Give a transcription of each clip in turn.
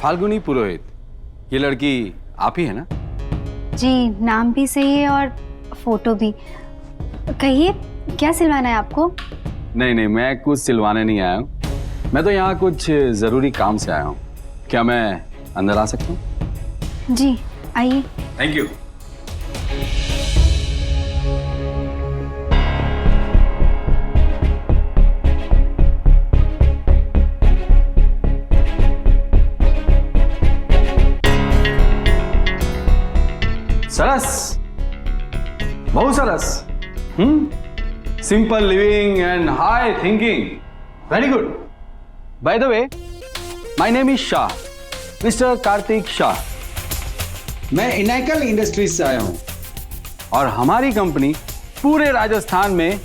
फाल्गुनी पुरोहित, ये लड़की आप ही है ना? जी, नाम भी सही है और फोटो भी। कहिए, क्या सिलवाना है आपको? नहीं नहीं, मैं कुछ सिलवाने नहीं आया हूँ। मैं तो यहाँ कुछ जरूरी काम से आया हूँ। क्या मैं अंदर आ सकता हूँ? जी, आइए। Thank you. सरस, बहुत सरस। Simple living and high thinking, very good. By the way, my name is Shah, mister Kartik Shah. मैं इनैकल इंडस्ट्रीज से आया हूं और हमारी कंपनी पूरे राजस्थान में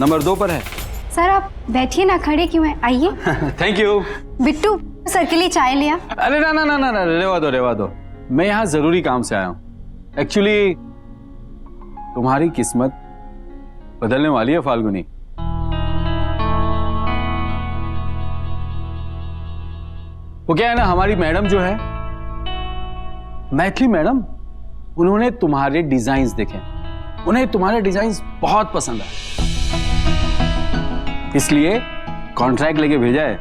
नंबर 2 पर है। सर आप बैठिए ना, खड़े क्यों हैं? आइए। Thank you. बिट्टू, सर के लिए चाय लिया? अरे ना ना ना ना, रेवा दो। मैं यहाँ जरूरी काम से आया हूँ। एक्चुअली तुम्हारी किस्मत बदलने वाली है फाल्गुनी। वो क्या है ना, हमारी मैडम जो है, मैथिली मैडम, उन्होंने तुम्हारे डिजाइन्स देखे, उन्हें तुम्हारे डिजाइन्स बहुत पसंद आए, इसलिए कॉन्ट्रैक्ट लेके भेजा है।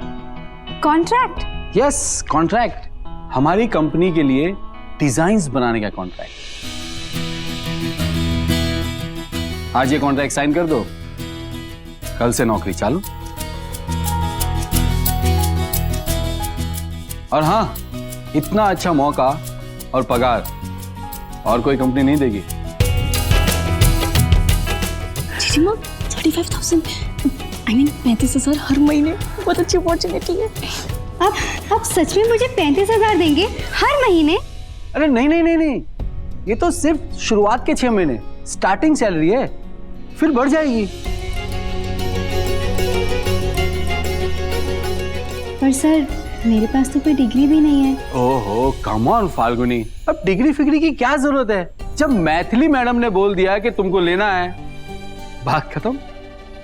कॉन्ट्रैक्ट? Yes, contract. हमारी कंपनी के लिए डिजाइन्स बनाने का कॉन्ट्रैक्ट। आज ये कॉन्ट्रैक्ट साइन कर दो, कल से नौकरी चालू। और हाँ, इतना अच्छा मौका और पगार और कोई कंपनी नहीं देगी। जी मैम, 35,000 आई मीन 35,000 हर महीने, बहुत अच्छी अपॉर्चुनिटी है। आप सच में मुझे 35,000 देंगे हर महीने? अरे नहीं नहीं नहीं नहीं, ये तो सिर्फ शुरुआत के 6 महीने, स्टार्टिंग सैलरी है, फिर बढ़ जाएगी। पर सर, मेरे पास तो कोई डिग्री भी नहीं है। ओहो, कम ऑन फाल्गुनी, अब डिग्री फिग्री की क्या जरूरत है? जब मैथिली मैडम ने बोल दिया कि तुमको लेना है, बात खत्म।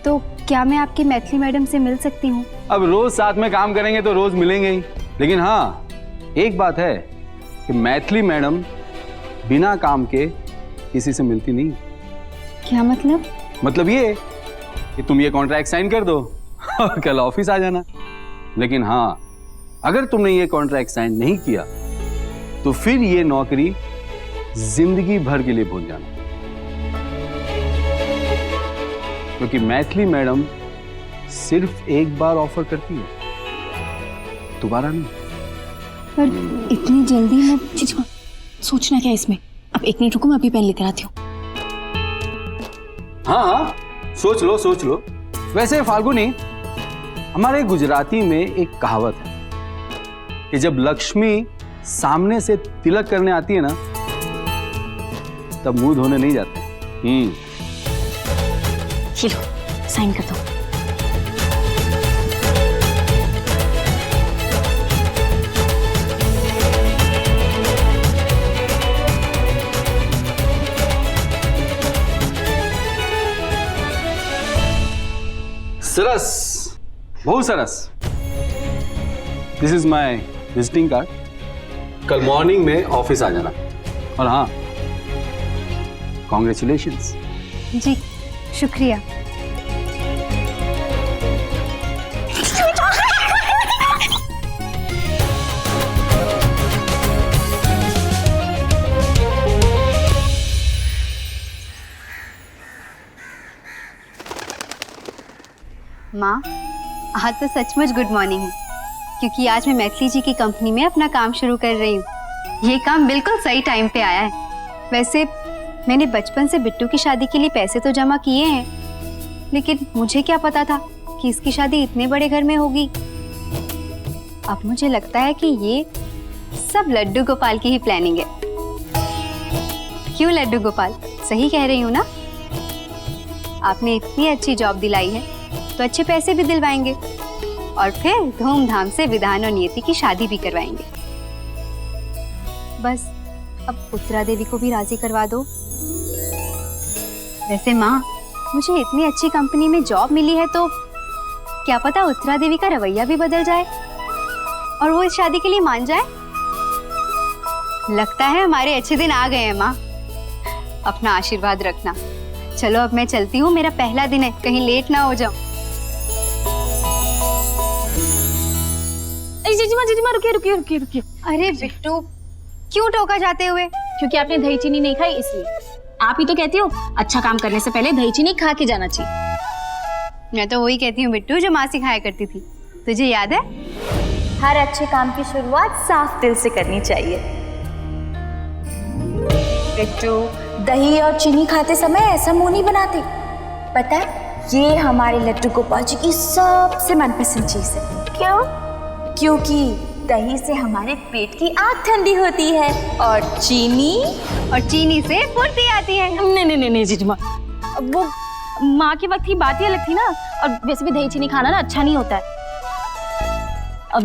तो क्या मैं आपकी मैथिली मैडम से मिल सकती हूँ? अब रोज साथ में काम करेंगे तो रोज मिलेंगे ही, लेकिन हाँ, एक बात है कि मैथिली मैडम बिना काम के किसी से मिलती नहीं। क्या मतलब? मतलब ये कि तुम ये कॉन्ट्रैक्ट साइन कर दो और कल ऑफिस आ जाना। लेकिन हाँ, अगर तुमने ये कॉन्ट्रैक्ट साइन नहीं किया तो फिर ये नौकरी जिंदगी भर के लिए भूल जाना, क्योंकि मैथिली मैडम सिर्फ एक बार ऑफर करती है, दोबारा नहीं। पर इतनी जल्दी मैं... जी सोचना क्या है इसमें? अब 1 मिनट रुको, मैं अभी पेन लेकर आती हूँ। हाँ, सोच लो। वैसे फाल्गुनी, हमारे गुजराती में एक कहावत है कि जब लक्ष्मी सामने से तिलक करने आती है ना, तब मुंह धोने नहीं जाते। ये लो, साइन कर दो। सरस, बहुत सरस। This is my visiting card. कल मॉर्निंग में ऑफिस आ जाना। और हाँ, कॉन्ग्रेचुलेशंस। जी, शुक्रिया। माँ, आज तो सचमुच गुड मॉर्निंग है, क्योंकि आज मैं मैथिली जी की कंपनी में अपना काम शुरू कर रही हूँ। ये काम बिल्कुल सही टाइम पे आया है। वैसे मैंने बचपन से बिट्टू की शादी के लिए पैसे तो जमा किए हैं, लेकिन मुझे क्या पता था कि इसकी शादी इतने बड़े घर में होगी। अब मुझे लगता है कि ये सब लड्डू गोपाल की ही प्लानिंग है। क्यों लड्डू गोपाल, सही कह रही हूँ ना? आपने इतनी अच्छी जॉब दिलाई है तो अच्छे पैसे भी दिलवाएंगे और फिर धूमधाम से विधान और नियति की शादी भी करवाएंगे। बस अब उत्तरा देवी को भी राजी करवा दो। वैसे माँ, मुझे इतनी अच्छी कंपनी में जॉब मिली है तो क्या पता उत्तरा देवी का रवैया भी बदल जाए और वो इस शादी के लिए मान जाए। लगता है हमारे अच्छे दिन आ गए हैं माँ। अपना आशीर्वाद रखना। चलो अब मैं चलती हूँ, मेरा पहला दिन है, कहीं लेट ना हो जाऊं। जीजीमा रुकिए। अरे बिट्टू, क्यों टोका जाते हुए? क्योंकि आपने दही चीनी नहीं खाई इसलिए। आप ही तो कहती हो अच्छा काम करने से पहले दही चीनी खा के जाना चाहिए। मैं तो वही कहती हूँ बिट्टू जो माँ सिखाया करती थी। तुझे याद है? हर अच्छे काम की शुरुआत साफ दिल से करनी चाहिए। बिट्टू, दही और चीनी खाते समय ऐसा मुंह नहीं बनाते। पता है, ये हमारे लड्डू गोपाल जी की सबसे मनपसंद चीज है। क्यों? क्योंकि दही से हमारे पेट की आग ठंडी होती है और चीनी से फुर्ती आती है। नहीं जीजीमा, वो माँ के वक्त की बात ही अलग थी ना। और वैसे भी दही चीनी खाना ना अच्छा नहीं होता है। अब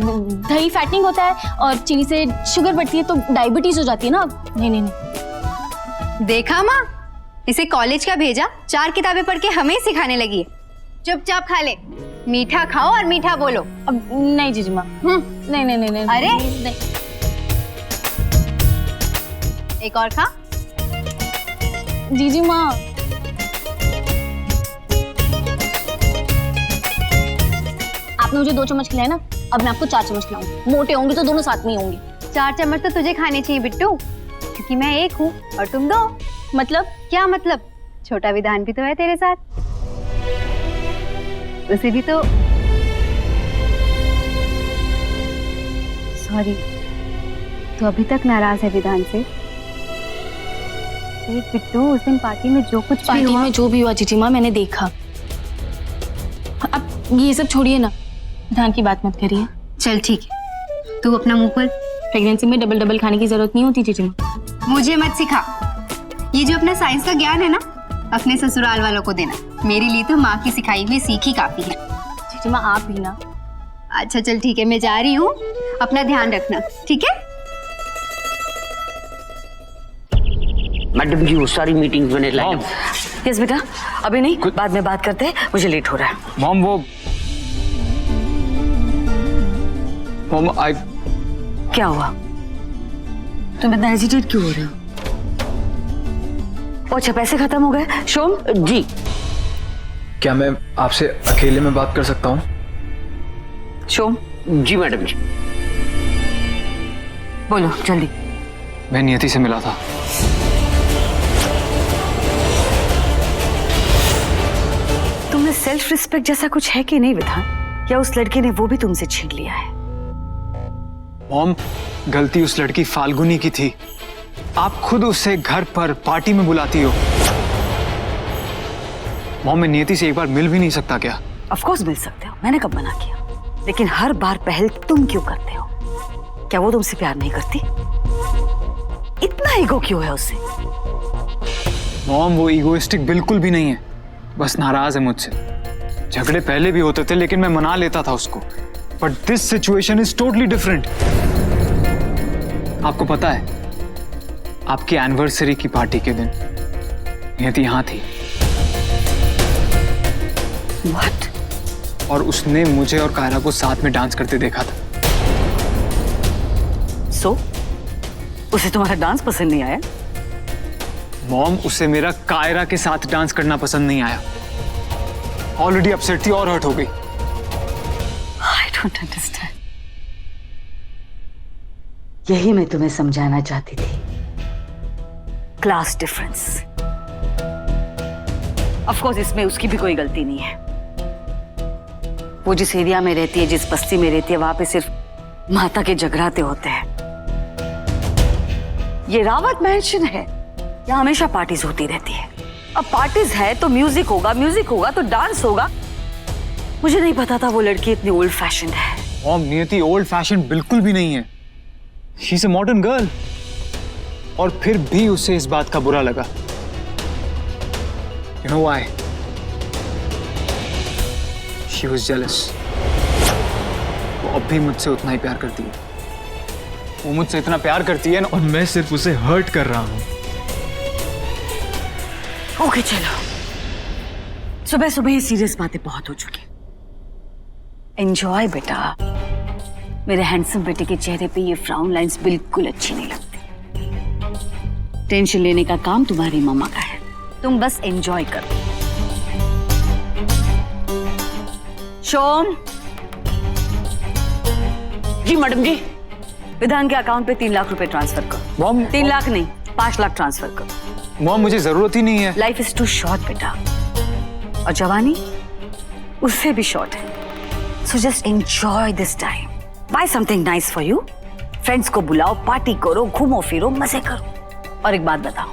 दही फैटनिंग होता है और चीनी से शुगर बढ़ती है तो डायबिटीज हो जाती है ना। नहीं। देखा माँ, इसे कॉलेज का भेजा, 4 किताबें पढ़ के हमें सिखाने लगी है। चुपचाप खा ले, मीठा खाओ और मीठा बोलो। अब नहीं जीजीमा, नहीं। अरे नहीं। एक और खा। जीजीमा, आपने मुझे 2 चम्मच खिलाए ना, अब मैं आपको 4 चम्मच खिलाऊंगी। मोटे होंगे तो दोनों साथ में ही होंगे। 4 चम्मच तो तुझे खाने चाहिए बिट्टू, क्योंकि मैं 1 हूँ और तुम 2। मतलब? क्या मतलब? छोटा विधान भी तो है तेरे साथ, उसे भी तो। सॉरी, तो अभी तक नाराज है विधान से? देख बिट्टू, उस दिन पार्टी में जो कुछ पार्टी में जो भी हुआ जीजीमा, मैंने देखा। अब ये सब छोड़िए ना, विधान की बात मत करिए। चल ठीक है, तू अपना मुंह खोल। प्रेगनेंसी में डबल खाने की जरूरत नहीं होती जीजीमा। मुझे मत सिखा। ये जो अपना साइंस का ज्ञान है ना, अपने ससुराल वालों को देना। मेरे लिए तो माँ की सिखाई हुई सीख ही काफी है। जीजीमा आप भी ना। अच्छा चल ठीक है, मैं जा रही हूँ, अपना ध्यान रखना, ठीक है? मैडम जी, वो सारी मीटिंग्स मैंने लाइन। यस बेटा, अभी नहीं, बाद में बात करते हैं, मुझे लेट हो रहा है। मॉम आई क्या हुआ? तुम इतना हेजिटेट क्यों हो रहे हो? अच्छा, पैसे खत्म हो गए? शोम जी, क्या मैं आपसे अकेले में बात कर सकता हूँ? शोम जी मैडम जी। बोलो जल्दी। मैं नियति से मिला था। तुम्हें सेल्फ रिस्पेक्ट जैसा कुछ है कि नहीं विधान? या उस लड़की ने वो भी तुमसे छीन लिया है? मॉम, गलती उस लड़की फाल्गुनी की थी। आप खुद उसे घर पर पार्टी में बुलाती हो। मॉम, मैं नियति से एक बार मिल भी नहीं सकता क्या? ऑफ कोर्स मिल सकते हो, मैंने कब मना किया? लेकिन हर बार पहल तुम क्यों करते हो? क्या वो तुमसे प्यार नहीं करती? इतना ईगो क्यों है उससे? मॉम, वो इगोइस्टिक बिल्कुल भी नहीं है, बस नाराज है मुझसे। झगड़े पहले भी होते थे लेकिन मैं मना लेता था उसको। But this situation is totally different. आपको पता है, आपकी एनिवर्सरी की पार्टी के दिन नियति यहां थी। What? और उसने मुझे और कायरा को साथ में डांस करते देखा था। So? उसे तुम्हारा डांस पसंद नहीं आया? मॉम, उसे मेरा कायरा के साथ डांस करना पसंद नहीं आया। ऑलरेडी अपसेट थी और हर्ट हो गई। I don't understand. यही मैं तुम्हें समझाना चाहती थी। Class difference. ऑफ कोर्स इसमें उसकी भी कोई गलती नहीं है। वो जिस एरिया में रहती है, जिस बस्ती में रहती है, वहां पे सिर्फ माता के जगराते होते हैं। ये रावत मैंशन है, यहाँ हमेशा पार्टीज होती रहती है। अब पार्टीज है तो म्यूजिक होगा तो डांस होगा। मुझे नहीं पता था वो लड़की इतनी ओल्ड फैशन है। मॉम, नियति ओल्ड फैशन बिल्कुल भी नहीं है। She is a modern girl. और फिर भी उसे इस बात का बुरा लगा। You know why? She was jealous. वो अब भी मुझसे उतना ही प्यार करती है। वो मुझसे इतना प्यार करती है ना, और मैं सिर्फ उसे हर्ट कर रहा हूं। ओके चलो, सुबह सुबह ये सीरियस बातें बहुत हो चुकी। एंजॉय बेटा। मेरे हैंडसम बेटे के चेहरे पे ये फ्राउन लाइंस बिल्कुल अच्छी नहीं लगती। टेंशन लेने का काम तुम्हारी मम्मा का है, तुम बस एंजॉय करो। शोम। जी मैडम जी। विधान के अकाउंट पे 3 लाख रुपए ट्रांसफर करो। मॉम 3 लाख नहीं, 5 लाख ट्रांसफर करो। मॉम मुझे जरूरत ही नहीं है। लाइफ इज टू शॉर्ट बेटा, और जवानी उससे भी शॉर्ट है। So just enjoy this time, buy something nice for you, friends को बुलाओ, पार्टी करो, घूमो फिरो, मजे करो। और एक बात बताओ,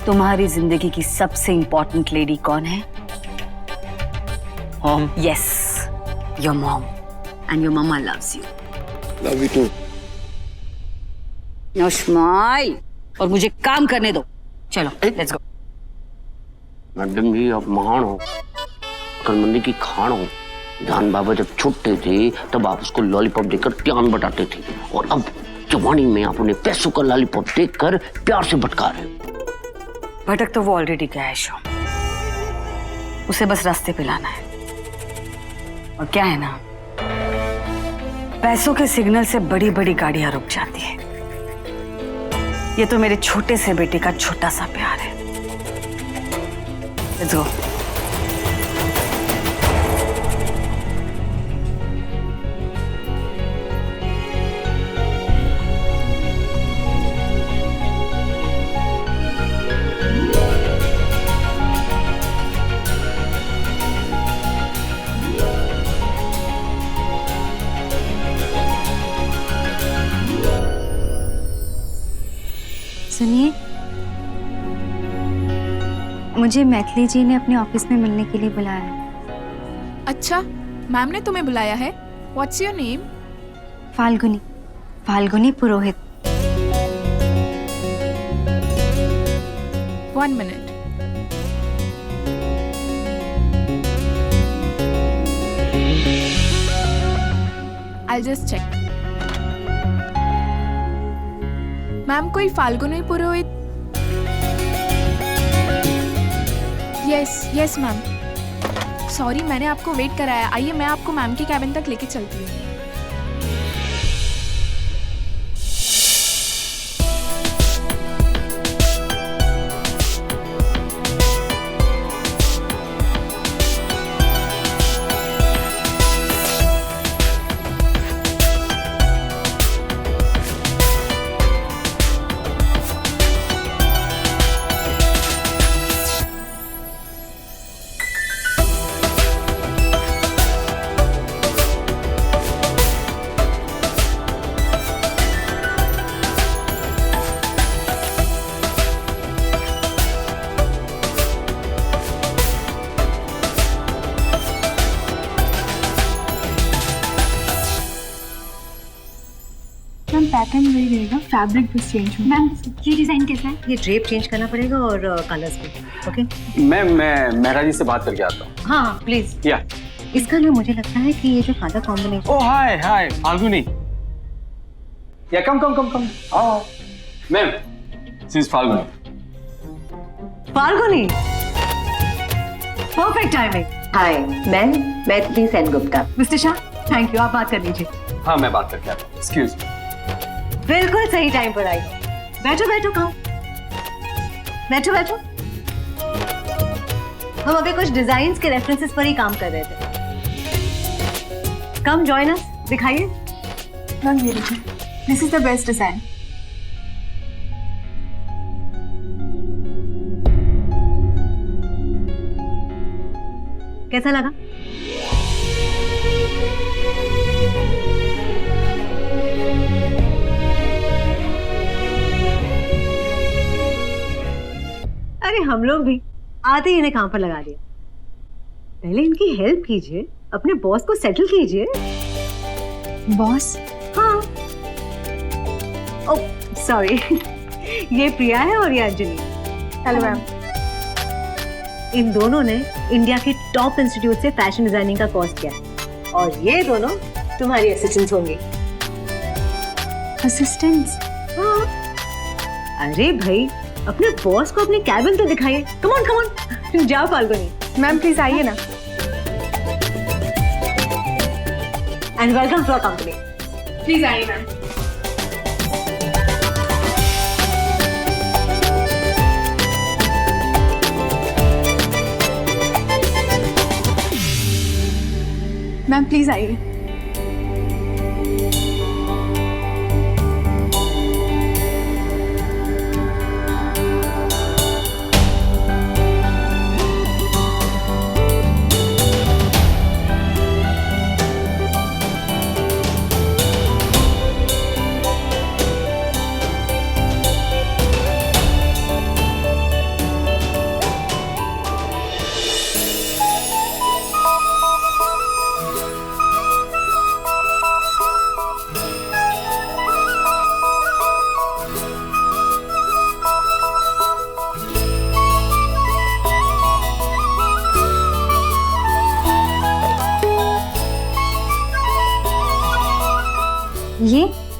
तुम्हारी जिंदगी की सबसे इंपॉर्टेंट लेडी कौन है? Mom. Yes, your mom, and your mumma loves you. Love you too. Now smile, और मुझे काम करने दो। चलो लेट्स गो। मैडम जी आप महान हो, अकलमंदी की खान हो। विधान बाबा जब छुट्टे थे तब आप उसको लॉलीपॉप देकर ज्ञान बटाते थे, और अब जवानी में आप उन्हें पैसों का लॉलीपॉप देकर प्यार से भटका रहे हो। भटक तो वो ऑलरेडी गया है शो, उसे बस रास्ते पे लाना है। और क्या है ना, पैसों के सिग्नल से बड़ी बड़ी गाड़ियां रुक जाती है। ये तो मेरे छोटे से बेटे का छोटा सा प्यार है। Let's go. सुनिए, मुझे मैथिली जी ने अपने ऑफिस में मिलने के लिए बुलाया है। अच्छा, मैम ने तुम्हें बुलाया है? What's your name? Falguni, Falguni Purohit. 1 minute. I'll just check. Ma'am कोई Falguni Purohit? Yes ma'am. Sorry मैंने आपको वेट कराया। आइए मैं आपको मैम के कैबिन तक लेके चलती हूँ। मैम पैटर्न वही रहेगा, फैब्रिक बस चेंज होगा। मैम ये डिजाइन कैसा है? ये ड्रेप चेंज करना पड़ेगा और कलर्स भी। ओके मैम मैं मेहरा जी से बात करके आता हूँ। हाँ प्लीज। या इसका ना मुझे लगता है कि ये जो colour combination. Oh hi hi Falguni. या कम कम कम कम। आओ ma'am, she is Falguni. Falguni, perfect timing. Hi, मैं Maithili Sengupta. Mister Shah, thank you, आप बात कर लीजिए। हाँ मैं बात करके आता हूँ। Excuse me. बिल्कुल सही टाइम पर आई। बैठो बैठो, कहो बैठो बैठो। हम अभी कुछ डिजाइन्स के रेफरेंसेस पर ही काम कर रहे थे। कम जॉइन अस, दिखाइए। मैम ये देखिए, this is the best design. कैसा लगा? अरे हम लोग भी आते ही इन्हें काम पर लगा दिया। पहले इनकी हेल्प कीजिए, अपने बॉस को सेटल कीजिए। बॉस? हाँ। ओह सॉरी, ये प्रिया है और ये अंजलि। Hello ma'am. इन दोनों ने इंडिया के टॉप इंस्टीट्यूट से फैशन डिजाइनिंग का कोर्स किया है और ये दोनों तुम्हारी असिस्टेंट्स होंगी। असिस्टेंट्स? हाँ। अरे भाई, अपने बॉस को अपने कैबिन तो दिखाइए। कम ऑन कम ऑन, जाओ फाल्गुनी। मैम प्लीज आइए ना। And welcome to our company. Please आइए मैम। मैम प्लीज़ आइए।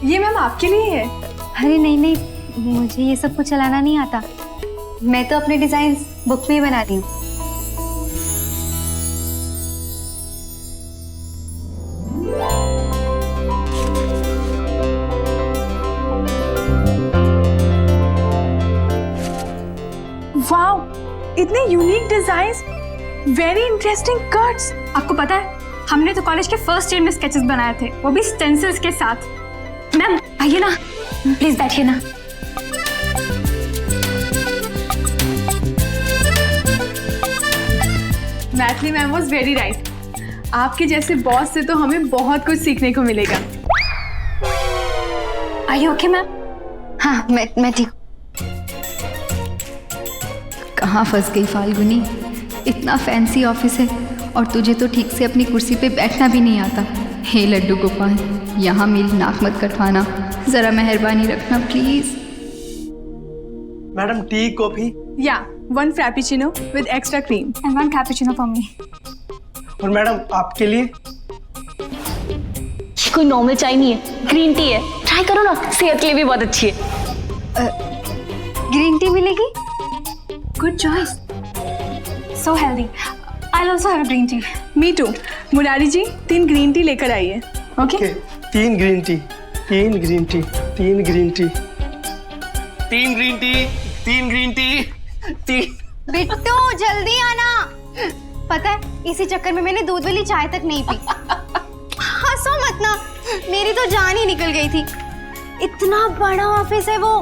ये मैम आपके लिए है। अरे नहीं नहीं, मुझे ये सब कुछ चलाना नहीं आता। मैं तो अपने डिजाइन बुक में ही बनाती हूँ। वाओ, इतने unique designs, very interesting cuts. आपको पता है हमने तो कॉलेज के फर्स्ट ईयर में स्केचेस बनाए थे, वो भी स्टेंसिल्स के साथ। मैम आइए ना, प्लीज बैठिए ना। Maithili ma'am was very right. आपके जैसे बॉस से तो हमें बहुत कुछ सीखने को मिलेगा। Are you okay ma'am? हाँ, मैं ठीक। कहाँ फंस गई फाल्गुनी? इतना फैंसी ऑफिस है और तुझे तो ठीक से अपनी कुर्सी पे बैठना भी नहीं आता। हे लड्डू गोपाल, यहाँ मेरी नाक मत कटवाना, जरा मेहरबानी रखना प्लीज। Madam tea coffee? या 1 Frappuccino with extra cream and 1 cappuccino for me. और मैडम आपके लिए? ये कोई नॉर्मल चाय नहीं है, ग्रीन टी है। ट्राई करो ना, सेहत के लिए भी बहुत अच्छी है। ग्रीन टी मिलेगी? Good choice, so healthy. I also have green tea. Me too. Murari ji 3 green tea लेकर आइए। Okay? 3 green tea, 3 green tea, 3 green tea, 3 green tea, 3 green tea, 3। Bittu जल्दी आना। पता है इसी चक्कर में मैंने दूध वाली चाय तक नहीं पी। हंसो मत ना, मेरी तो जान ही निकल गई थी। इतना बड़ा ऑफिस है वो,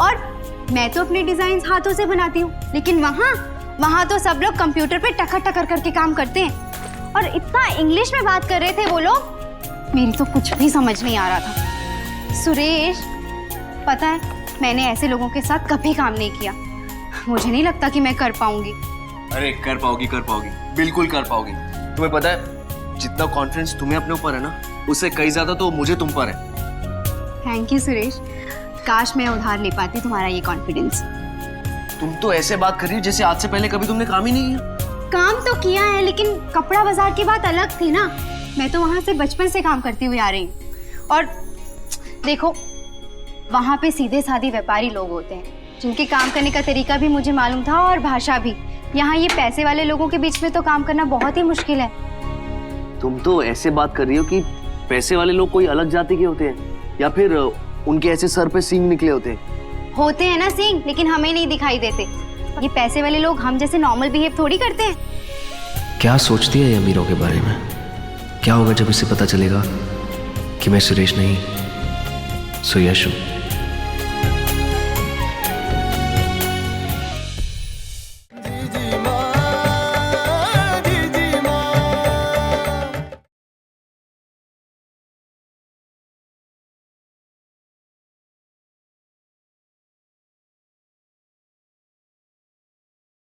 और मैं तो अपने डिजाइन हाथों से बनाती हूँ, लेकिन वहाँ तो सब लोग कंप्यूटर पे टकर टकर करके काम करते हैं। और इतना इंग्लिश में बात कर रहे थे वो लोग, मेरी तो कुछ भी समझ नहीं आ रहा था। सुरेश, पता है मैंने ऐसे लोगों के साथ कभी काम नहीं किया। मुझे नहीं लगता कि मैं कर पाऊंगी। अरे कर पाओगी, बिल्कुल कर पाओगी। तुम्हें पता है जितना कॉन्फिडेंस तुम्हें अपने ऊपर है ना, उससे कई ज्यादा तो मुझे तुम पर है। थैंक यू सुरेश, काश मैं उधार ले पाती तुम्हारा ये कॉन्फिडेंस। तुम तो ऐसे बात कर रही हो जैसे आज से पहले कभी तुमने काम ही नहीं किया। काम तो किया है, लेकिन कपड़ा बाजार की बात अलग थी ना। मैं तो वहां से बचपन से काम करती हुई आ रही हूँ। और देखो, वहां पे सीधे साधे व्यापारी लोग होते हैं जिनके काम करने का तरीका भी मुझे मालूम था, और भाषा भी। यहाँ ये पैसे वाले लोगों के बीच में तो काम करना बहुत ही मुश्किल है। तुम तो ऐसे बात कर रही हो कि पैसे वाले लोग कोई अलग जाति के होते हैं, या फिर उनके ऐसे सर पे सींग निकले होते हैं। होते हैं ना सींग, लेकिन हमें नहीं दिखाई देते। ये पैसे वाले लोग हम जैसे नॉर्मल बिहेव थोड़ी करते हैं। क्या सोचती है ये अमीरों के बारे में? क्या होगा जब इसे पता चलेगा कि मैं सुरेश नहीं सुयश हूं?